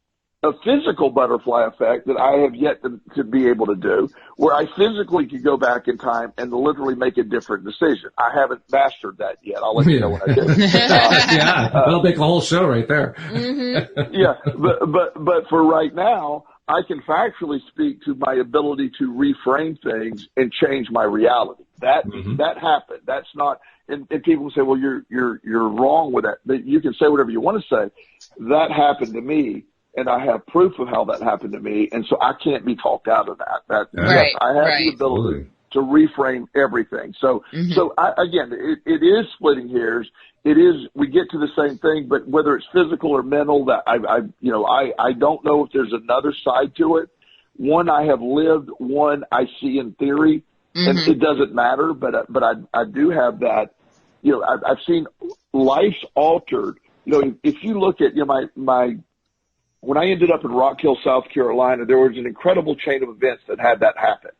a physical butterfly effect that I have yet to be able to do, where I physically could go back in time and literally make a different decision. I haven't mastered that yet. I'll let you know when I do. That'll make a whole show right there. But for right now, I can factually speak to my ability to reframe things and change my reality. That happened. That's not. And people say, well, you're wrong with that. But you can say whatever you want to say. That happened to me, and I have proof of how that happened to me, and so I can't be talked out of that. Yes, I have the ability to reframe everything. So, again, it is splitting hairs. It is, we get to the same thing, but whether it's physical or mental, that I don't know if there's another side to it. One I have lived, one I see in theory, and it doesn't matter, but I do have that. I've seen lives altered. If you look at, when I ended up in Rock Hill, South Carolina, there was an incredible chain of events that had that happen.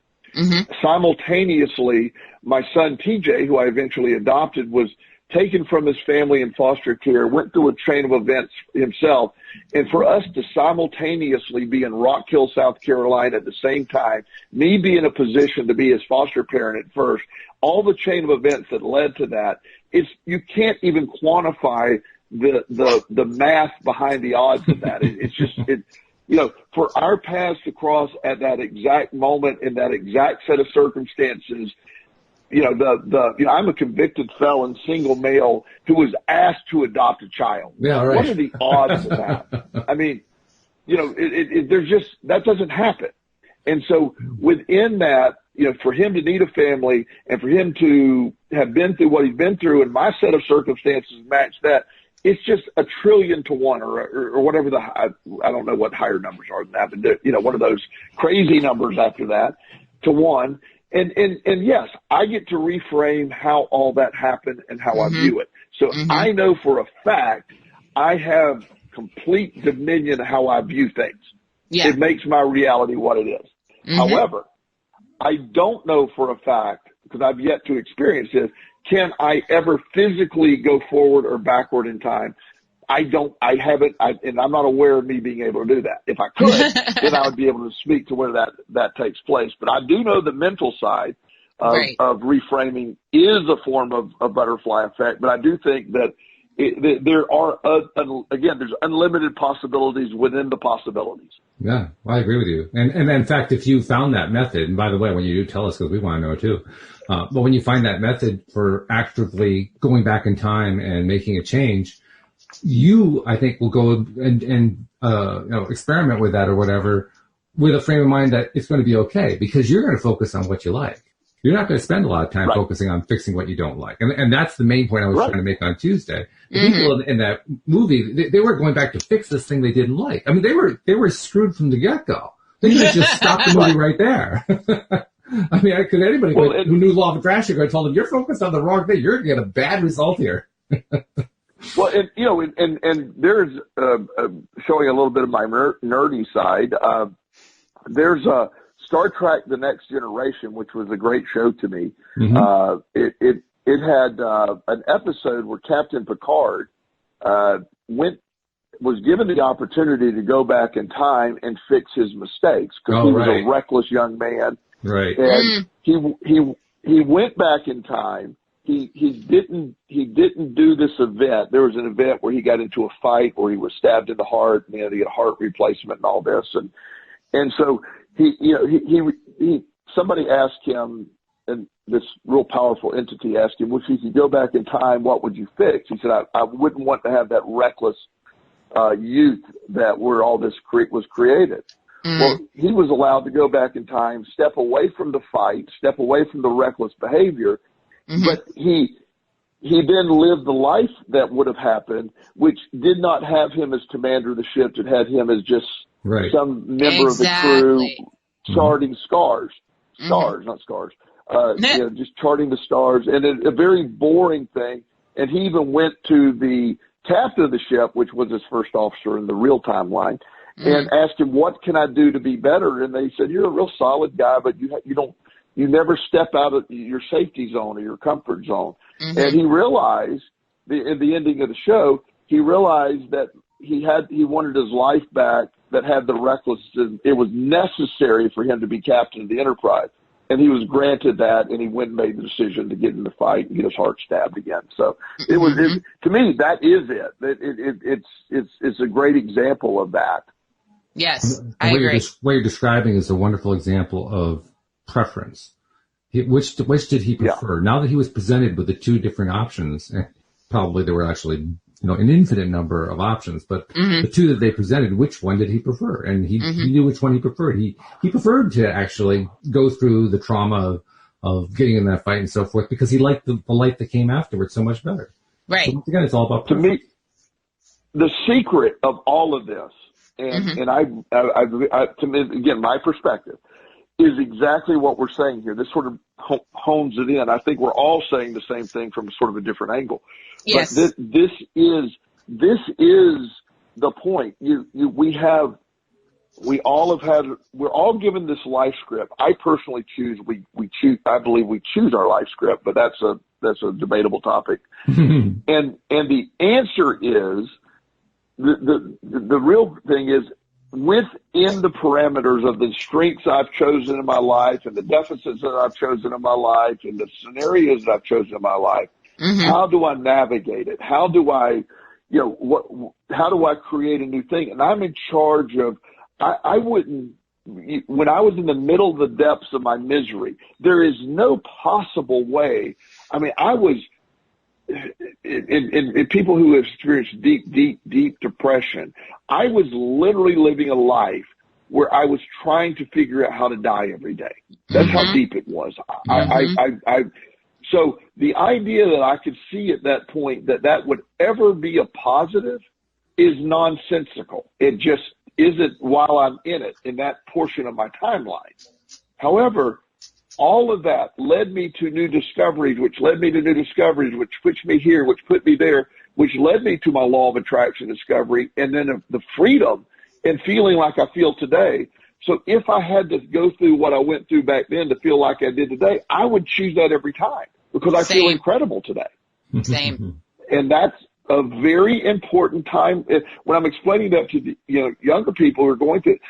Simultaneously, my son TJ, who I eventually adopted, was taken from his family in foster care, went through a chain of events himself. And for us to simultaneously be in Rock Hill, South Carolina at the same time, me be in a position to be his foster parent at first, all the chain of events that led to that, you can't even quantify the math behind the odds of that. It's just, for our paths to cross at that exact moment in that exact set of circumstances, I'm a convicted felon, single male who was asked to adopt a child. Yeah, right. What are the odds of that? I mean, there's just, that doesn't happen. And so within that, for him to need a family and for him to have been through what he's been through, and my set of circumstances match that, it's just 1,000,000,000 to 1 or whatever I don't know what higher numbers are than that, but one of those crazy numbers after that to 1. And yes, I get to reframe how all that happened and how I view it. So I know for a fact I have complete dominion of how I view things. Yeah. It makes my reality what it is. However, I don't know for a fact, because I've yet to experience this, can I ever physically go forward or backward in time? I haven't, and I'm not aware of me being able to do that. If I could, then I would be able to speak to where that takes place. But I do know the mental side of reframing is a form of butterfly effect. But I do think that there are, again, there's unlimited possibilities within the possibilities. Yeah, well, I agree with you. And in fact, if you found that method, and by the way, when you do tell us, because we want to know it too, but when you find that method for actively going back in time and making a change, you, I think, will go and experiment with that or whatever with a frame of mind that it's going to be okay, because you're going to focus on what you like. You're not going to spend a lot of time focusing on fixing what you don't like. And that's the main point I was trying to make on Tuesday. The people in that movie, they weren't going back to fix this thing they didn't like. I mean, they were screwed from the get-go. They could have just stopped the movie right there. I mean, could anybody who knew law of attraction could have told them, you're focused on the wrong thing. You're going to get a bad result here. Well, and there's showing a little bit of my nerdy side. There's a Star Trek: The Next Generation, which was a great show to me. It had an episode where Captain Picard was given the opportunity to go back in time and fix his mistakes, because he was a reckless young man. Right. And he went back in time. He didn't do this event. There was an event where he got into a fight where he was stabbed in the heart and he had to get a heart replacement and all this. And so somebody asked him, and this real powerful entity asked him, well, if you could go back in time, what would you fix? He said, I wouldn't want to have that reckless youth that where all this was created. Well, he was allowed to go back in time, step away from the fight, step away from the reckless behavior, but he then lived the life that would have happened, which did not have him as commander of the ship. It had him as just some member of the crew charting stars, not scars. Just charting the stars, and a very boring thing. And he even went to the captain of the ship, which was his first officer in the real timeline, and asked him, what can I do to be better? And they said, you're a real solid guy, but you never step out of your safety zone or your comfort zone. And he realized, in the ending of the show, he realized that he wanted his life back that had the recklessness. It was necessary for him to be captain of the Enterprise. And he was granted that, and he went and made the decision to get in the fight and get his heart stabbed again. So to me, that is it. It's a great example of that. Yes, I agree. What you're describing is a wonderful example of preference. Which did he prefer? Yeah. Now that he was presented with the two different options, probably there were actually an infinite number of options, but the two that they presented, which one did he prefer? And he knew which one he preferred. He preferred to actually go through the trauma of getting in that fight and so forth, because he liked the life that came afterwards so much better. Right. So once again, it's all about preference. To me, the secret of all of this, and I to me, again, my perspective, is exactly what we're saying here. This sort of hones it in. I think we're all saying the same thing from sort of a different angle. Yes. But this is the point. We're all given this life script. I personally I believe we choose our life script, but that's a debatable topic. And the answer is, the real thing is, within the parameters of the strengths I've chosen in my life and the deficits that I've chosen in my life and the scenarios that I've chosen in my life, how do I navigate it? How do I, how do I create a new thing? And I'm in charge of, when I was in the middle of the depths of my misery, there is no possible way. I mean, I was, in people who have experienced deep depression, I was literally living a life where I was trying to figure out how to die every day. That's how deep it was. So the idea that I could see at that point that would ever be a positive is nonsensical. It just isn't while I'm in that portion of my timeline. However, all of that led me to new discoveries, which led me to new discoveries, which pushed me here, which put me there, which led me to my law of attraction discovery, and then the freedom and feeling like I feel today. So if I had to go through what I went through back then to feel like I did today, I would choose that every time because I feel incredible today. Same. And that's a very important time when I'm explaining that to the younger people who are going through it.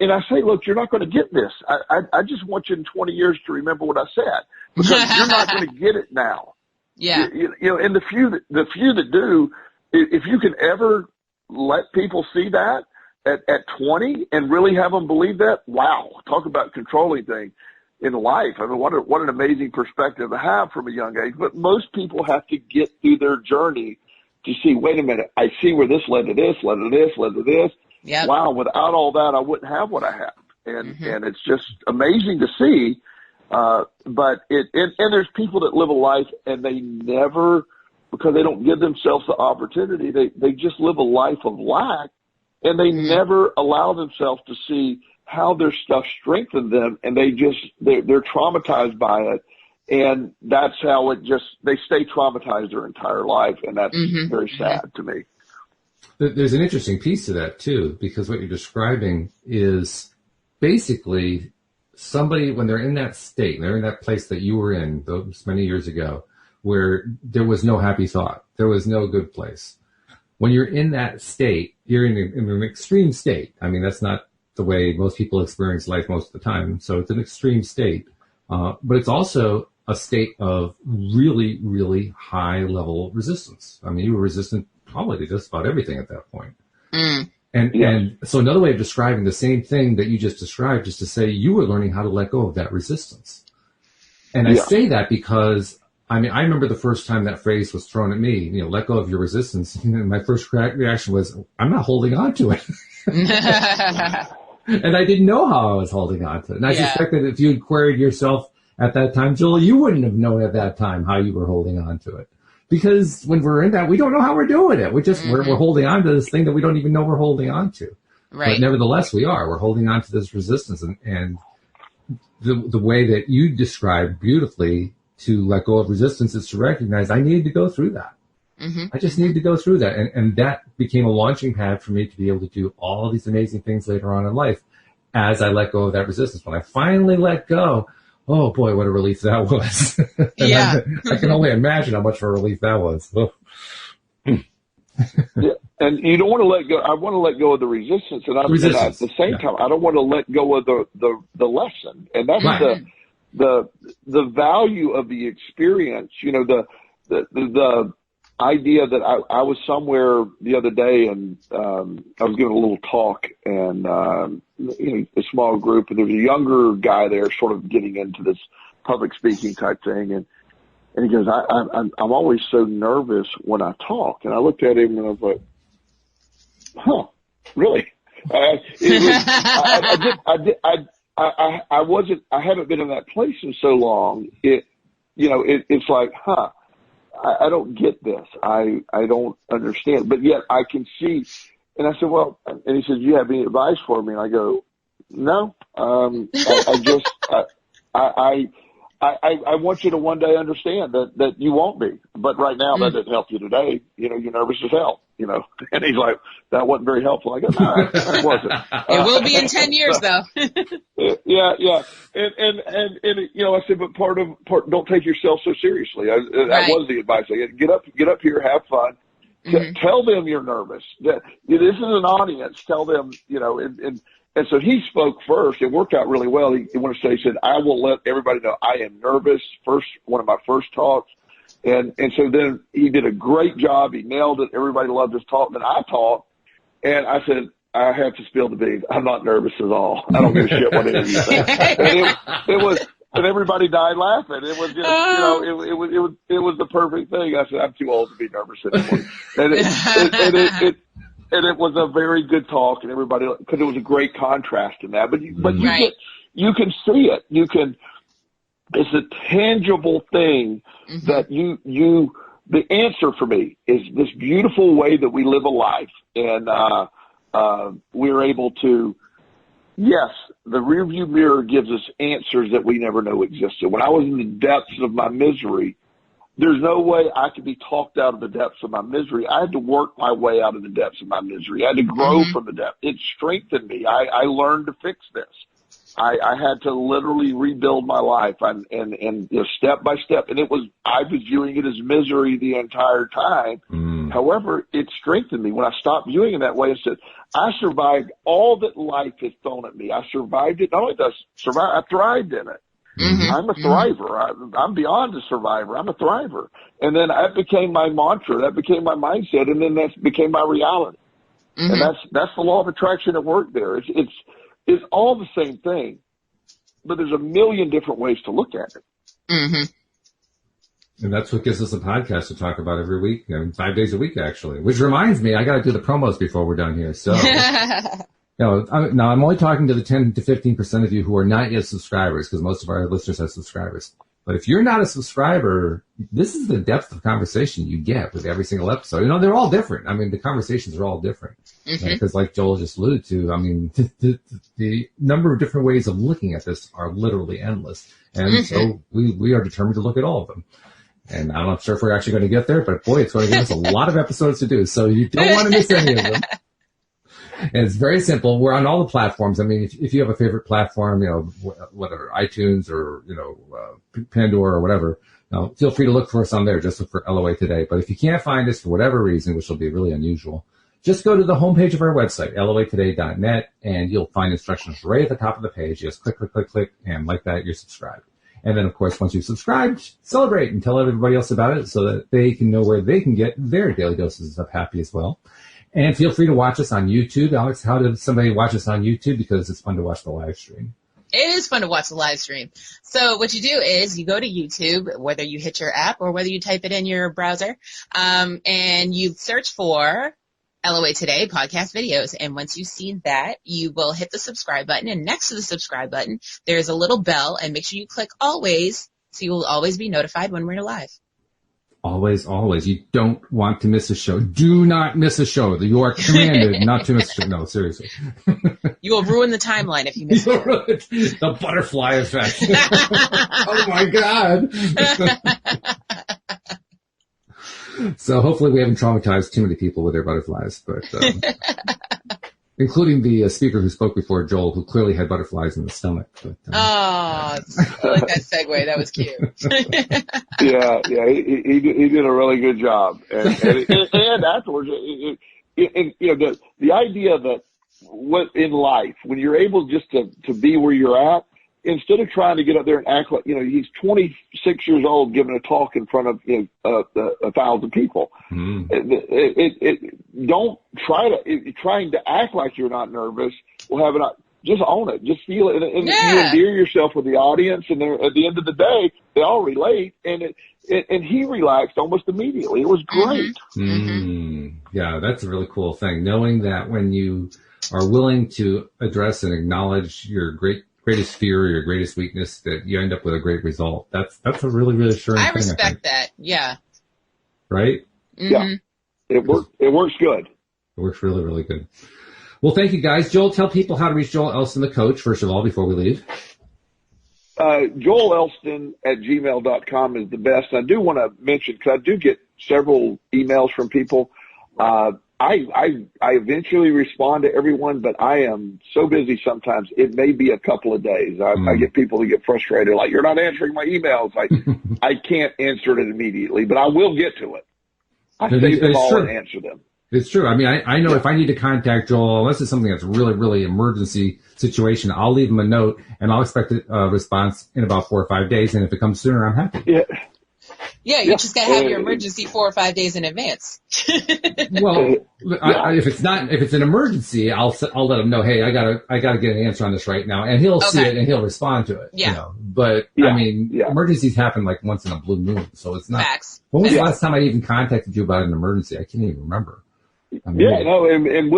And I say, look, you're not going to get this. I just want you in 20 years to remember what I said because you're not going to get it now. Yeah. And the few that do, if you can ever let people see that at 20 and really have them believe that, wow, talk about controlling things in life. I mean, what an amazing perspective to have from a young age. But most people have to get through their journey to see, wait a minute, I see where this led to this, led to this, led to this. Yep. Wow, without all that, I wouldn't have what I have. And it's just amazing to see. But there's people that live a life and they never, because they don't give themselves the opportunity, they just live a life of lack and they never allow themselves to see how their stuff strengthened them, and they're traumatized by it. And that's how they stay traumatized their entire life. And that's very sad to me. There's an interesting piece to that too, because what you're describing is basically somebody, when they're in that state, they're in that place that you were in those many years ago, where there was no happy thought, there was no good place. When you're in that state, you're in an extreme state. I mean, that's not the way most people experience life most of the time. So it's an extreme state. But it's also a state of really, really high level resistance. I mean, you were resistant probably to just about everything at that point. And so another way of describing the same thing that you just described is to say you were learning how to let go of that resistance. And I say that because, I mean, I remember the first time that phrase was thrown at me, let go of your resistance. And my first reaction was, I'm not holding on to it. And I didn't know how I was holding on to it. And I suspect that if you had queried yourself at that time, Jill, you wouldn't have known at that time how you were holding on to it. Because when we're in that, we don't know how we're doing it. We're just, we're holding on to this thing that we don't even know we're holding on to. Right. But nevertheless, we're holding on to this resistance. And the way that you described beautifully to let go of resistance is to recognize I needed to go through that. I just needed to go through that. And that became a launching pad for me to be able to do all these amazing things later on in life as I let go of that resistance. When I finally let go, oh boy, what a relief that was. I can only imagine how much of a relief that was. And you don't want to let go. I want to let go of the resistance. And at the same time, I don't want to let go of the lesson. And that's the value of the experience, the idea that I was somewhere the other day and I was giving a little talk and a small group, and there was a younger guy there sort of getting into this public speaking type thing, and he goes, I'm always so nervous when I talk. And I looked at him and I was like, huh, really? I haven't been in that place in so long. It's like, huh. I don't get this. I don't understand. But yet I can see. And I said, well, and he said, do you have any advice for me? And I go, no. I want you to one day understand that you won't be. But right now that doesn't help you today. You're nervous as hell, And he's like, that wasn't very helpful. I go, no, it wasn't. It will be in 10 years though. Yeah. And I said, but part don't take yourself so seriously. That was the advice I get. Get up here, have fun. Tell them you're nervous. This is an audience. Tell them, and so he spoke first. It worked out really well. He said, I will let everybody know I am nervous. One of my first talks. And so then he did a great job. He nailed it. Everybody loved his talk. Then I talked and I said, I have to spill the beans. I'm not nervous at all. I don't give a shit what any of you think. And everybody died laughing. It was just, it was the perfect thing. I said, I'm too old to be nervous anymore. And it was a very good talk, and everybody, because it was a great contrast in that. But you can see it. It's a tangible thing that the answer for me is this beautiful way that we live a life, and we're able to Yes, the rearview mirror gives us answers that we never know existed. When I was in the depths of my misery, there's no way I could be talked out of the depths of my misery. I had to work my way out of the depths of my misery. I had to grow from the depths. It strengthened me. I learned to fix this. I had to literally rebuild my life and you know, step by step. And I was viewing it as misery the entire time. However, it strengthened me when I stopped viewing it that way and said, I survived all that life has thrown at me. I survived it. Not only did I survive, I thrived in it. I'm a thriver. I'm beyond a survivor. I'm a thriver. And then that became my mantra. That became my mindset. And then that became my reality. And that's the law of attraction at work there. It's all the same thing, but there's a million different ways to look at it. And that's what gives us a podcast to talk about every week, 5 days a week, actually. Which reminds me, I got to do the promos before we're done here. So, now I'm only talking to the 10 to 15% of you who are not yet subscribers, because most of our listeners have subscribers. But if you're not a subscriber, this is the depth of conversation you get with every single episode. They're all different. I mean, the conversations are all different. Because like Joel just alluded to, I mean, the number of different ways of looking at this are literally endless. And so we are determined to look at all of them. And I'm not sure if we're actually going to get there, but boy, it's going to give us a lot of episodes to do. So you don't want to miss any of them. And it's very simple. We're on all the platforms. I mean, if you have a favorite platform, whatever, iTunes or, Pandora or whatever, feel free to look for us on there. Just look for LOA Today. But if you can't find us for whatever reason, which will be really unusual, just go to the homepage of our website, loatoday.net, and you'll find instructions right at the top of the page. Just click, click, click, click, and like that, you're subscribed. And then, of course, once you've subscribed, celebrate and tell everybody else about it so that they can know where they can get their daily doses of happy as well. And feel free to watch us on YouTube. Alex, how did somebody watch us on YouTube? Because it's fun to watch the live stream. It is fun to watch the live stream. So what you do is you go to YouTube, whether you hit your app or whether you type it in your browser, and you search for LOA Today podcast videos. And once you see that, you will hit the subscribe button. And next to the subscribe button, there's a little bell. And make sure you click always so you will always be notified when we're live. Always, always. You don't want to miss a show. Do not miss a show. You are commanded not to miss a show. No, seriously. You will ruin the timeline if you miss it. The butterfly effect. Oh, my God. So hopefully we haven't traumatized too many people with their butterflies, but including the speaker who spoke before, Joel, who clearly had butterflies in the stomach. But, I like that segue. That was cute. He did a really good job, and afterwards, the idea that what in life when you're able just to be where you're at. Instead of trying to get up there and act like, he's 26 years old giving a talk in front of 1,000 people. Don't trying to act like you're not nervous. Just own it. Just feel it. And you endear yourself with the audience. And at the end of the day, they all relate. And he relaxed almost immediately. It was great. Yeah, that's a really cool thing. Knowing that when you are willing to address and acknowledge your greatest fear or your greatest weakness, that you end up with a great result. That's a really reassuring thing. I respect that. Yeah. Right? Yeah. It works good. It works really, really good. Well, thank you guys. Joel, tell people how to reach Joel Elston, the coach, first of all, before we leave. Joel Elston at gmail.com is the best. I do want to mention, because I do get several emails from people. I eventually respond to everyone, but I am so busy sometimes. It may be a couple of days. I get people that get frustrated, like, you're not answering my emails. Like, I can't answer it immediately, but I will get to it. I save them all and answer them. It's true. I mean, I know if I need to contact Joel, unless it's something that's really, really emergency situation, I'll leave him a note and I'll expect a response in about 4 or 5 days. And if it comes sooner, I'm happy. Yeah, you just gotta have your emergency 4 or 5 days in advance. Well, if it's an emergency, I'll let him know. Hey, I gotta get an answer on this right now, and he'll see it and he'll respond to it. Yeah. But I mean, emergencies happen like once in a blue moon, so it's not. Facts. When was the last time I even contacted you about an emergency? I can't even remember. I mean,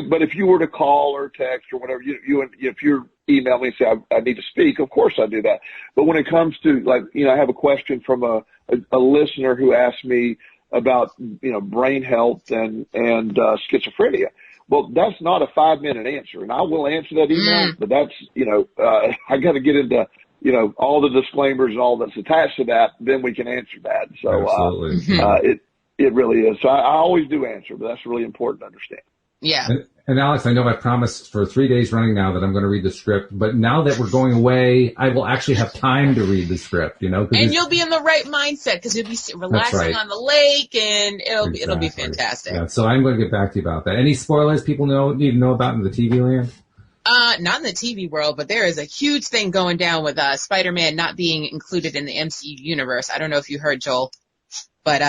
but if you were to call or text or whatever, if you're email me and say, I need to speak, of course I do that. But when it comes to, like, I have a question from a listener who asked me, about, brain health and schizophrenia. Well, that's not a 5-minute answer, and I will answer that email, but that's, I got to get into, all the disclaimers and all that's attached to that. Then we can answer that. So, it really is. So I always do answer, but that's really important to understand. Yeah. And Alex, I know I've promised for 3 days running now that I'm going to read the script, but now that we're going away, I will actually have time to read the script, And you'll be in the right mindset because you'll be relaxing on the lake, and it'll be fantastic. Yeah, so I'm going to get back to you about that. Any spoilers people need to know about in the TV land? Not in the TV world, but there is a huge thing going down with Spider-Man not being included in the MCU universe. I don't know if you heard, Joel, but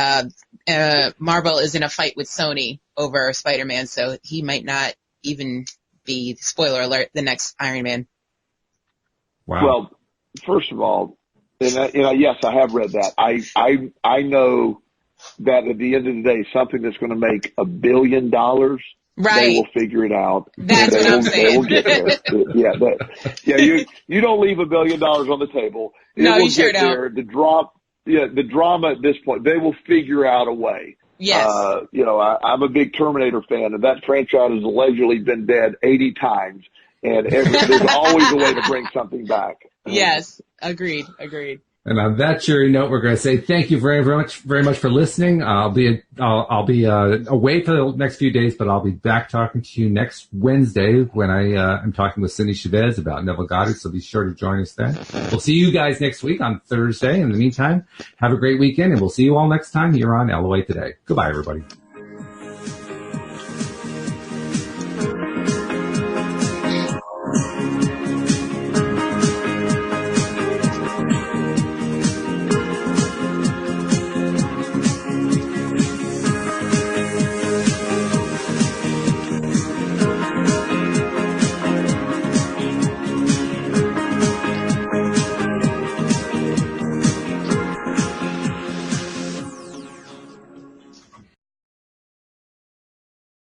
Marvel is in a fight with Sony over Spider-Man, so he might not even be, spoiler alert, the next Iron Man. Wow. Well, first of all, yes, I have read that. I know that at the end of the day, something that's going to make $1 billion, they will figure it out. That's what I'm saying. They will get there. You don't leave $1 billion on the table. No, you sure don't. The drama at this point, they will figure out a way. Yes. I'm a big Terminator fan, and that franchise has allegedly been dead 80 times, and there's always a way to bring something back. Yes. Agreed. And on that cheery note, we're going to say thank you very much for listening. I'll be away for the next few days, but I'll be back talking to you next Wednesday when I'm talking with Cindy Chavez about Neville Goddard. So be sure to join us then. We'll see you guys next week on Thursday. In the meantime, have a great weekend, and we'll see you all next time here on LOA Today. Goodbye, everybody.